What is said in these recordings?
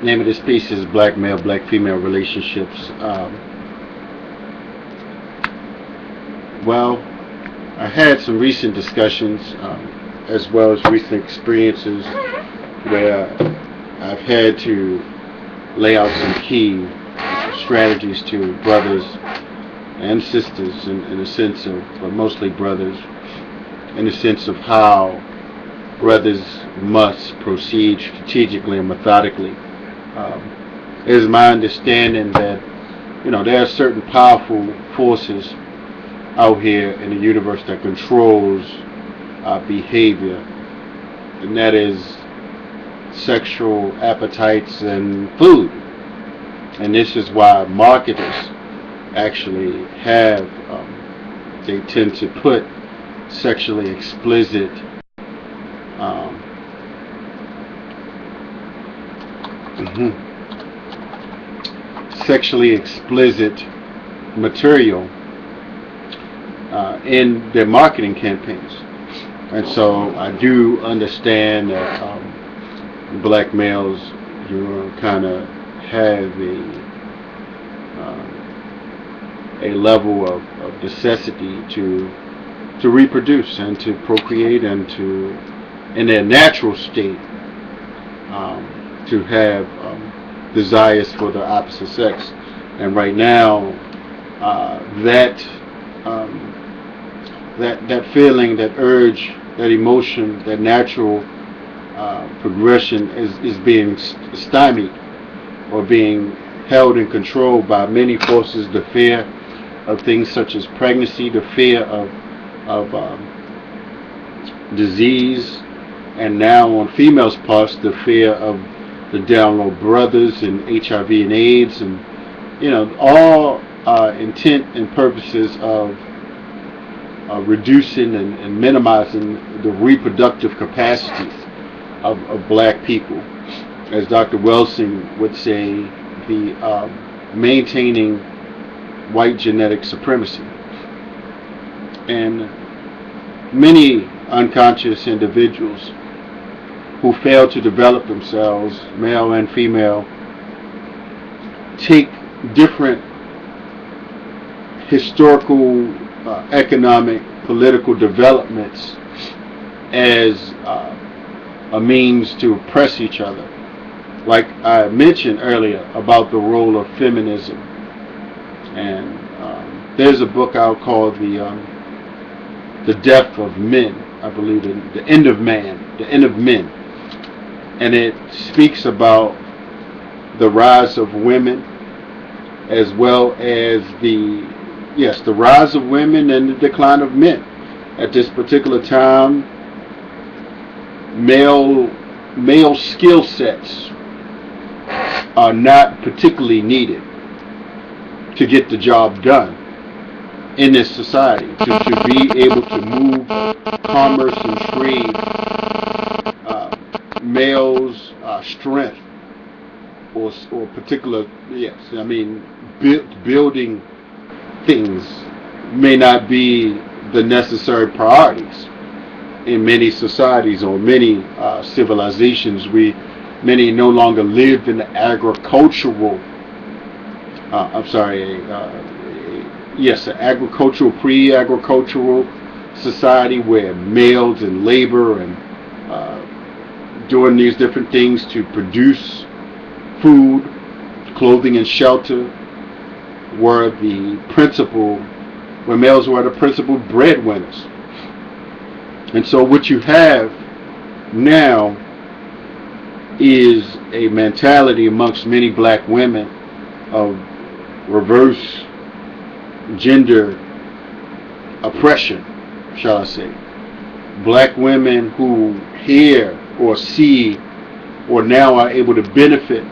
Name of this piece is Black Male, Black Female Relationships. Well, I had some recent discussions, as well as recent experiences where I've had to lay out some key strategies to brothers and sisters in a sense of, but mostly brothers, in the sense of how brothers must proceed strategically and methodically. It is my understanding that there are certain powerful forces out here in the universe that controls our behavior, and that is sexual appetites and food. And this is why marketers actually have, they tend to put sexually explicit sexually explicit material in their marketing campaigns. And so I do understand that black males, kind of have a level of necessity to reproduce and to procreate and to, in their natural state, to have desires for the opposite sex. And right now, that feeling, that urge, that emotion, that natural progression is being stymied or being held in control by many forces. The fear of things such as pregnancy, the fear of disease, and now on females' parts, the fear of the down low brothers and HIV and AIDS, and all intent and purposes of reducing and minimizing the reproductive capacities of black people. As Dr. Wilson would say, the maintaining white genetic supremacy. And many unconscious individuals who fail to develop themselves, male and female, take different historical, economic, political developments as a means to oppress each other. Like I mentioned earlier about the role of feminism, and there's a book out called The Death of Men, I believe, The End of Man, The End of Men, and it speaks about the rise of women, as well as the rise of women and the decline of men. At this particular time, male skill sets are not particularly needed to get the job done in this society. To be able to move commerce and trade, males' strength or particular, building things may not be the necessary priorities in many societies or many civilizations. Many no longer live in the agricultural, an agricultural, pre-agricultural society where males and labor and doing these different things to produce food, clothing, and shelter where males were the principal breadwinners. And so what you have now is a mentality amongst many black women of reverse gender oppression, shall I say. Black women who hear or see or now are able to benefit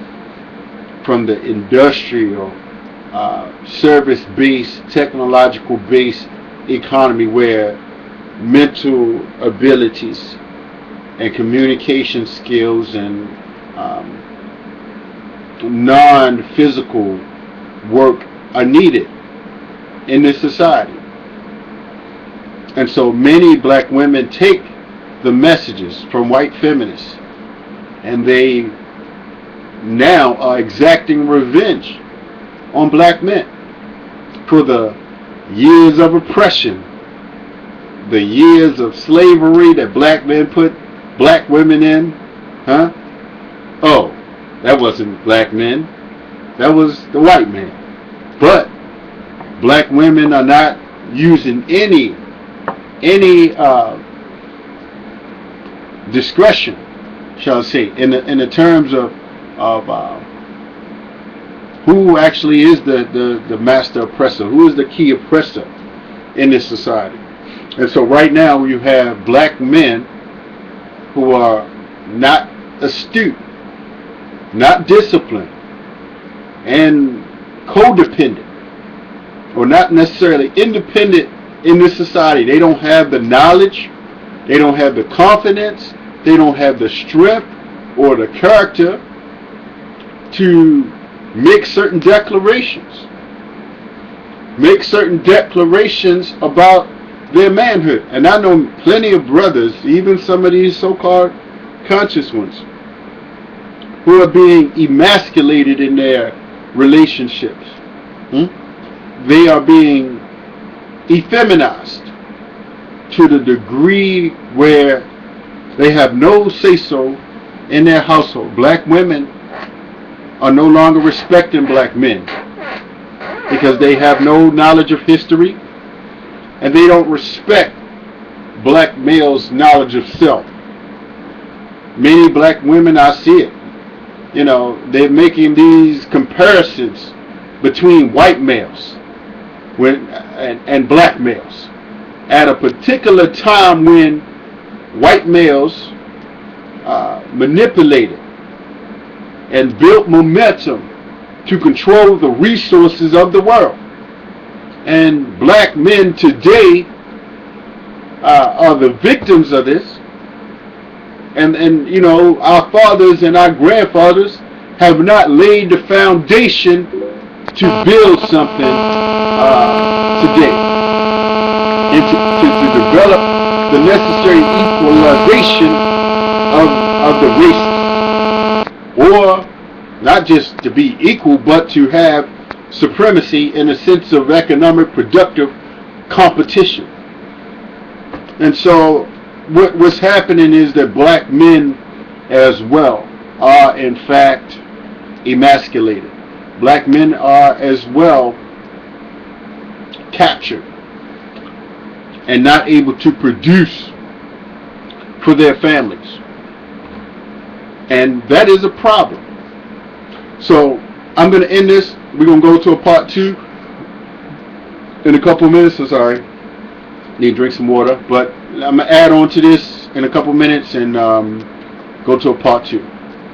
from the industrial, service-based, technological-based economy where mental abilities and communication skills and non-physical work are needed in this society. And so many black women take the messages from white feminists and they now are exacting revenge on black men for the years of oppression, the years of slavery that black men put black women in. Huh? Oh, that wasn't black men. That was the white man. But black women are not using any discretion, shall I say, in the terms of who actually is the master oppressor, who is the key oppressor in this society. And so right now you have black men who are not astute, not disciplined, and codependent, or not necessarily independent in this society. They don't have the knowledge, they don't have the confidence, they don't have the strength or the character to make certain declarations. Make certain declarations about their manhood. And I know plenty of brothers, even some of these so-called conscious ones, who are being emasculated in their relationships. They are being effeminized to the degree where they have no say-so in their household. Black women are no longer respecting black men because they have no knowledge of history, and they don't respect black males' knowledge of self. Many black women, I see it, they're making these comparisons between white males and black males at a particular time when white males manipulated and built momentum to control the resources of the world. And black men today are the victims of this. And our fathers and our grandfathers have not laid the foundation to build something today, and to develop the necessary equalization of the races, or not just to be equal, but to have supremacy in a sense of economic productive competition. And so what's happening is that black men as well are in fact emasculated. Black men are as well captured and not able to produce for their families. And that is a problem. So I'm going to end this. We're going to go to a part 2 in a couple minutes. I'm sorry. Need to drink some water. But I'm going to add on to this in a couple minutes and go to a part 2.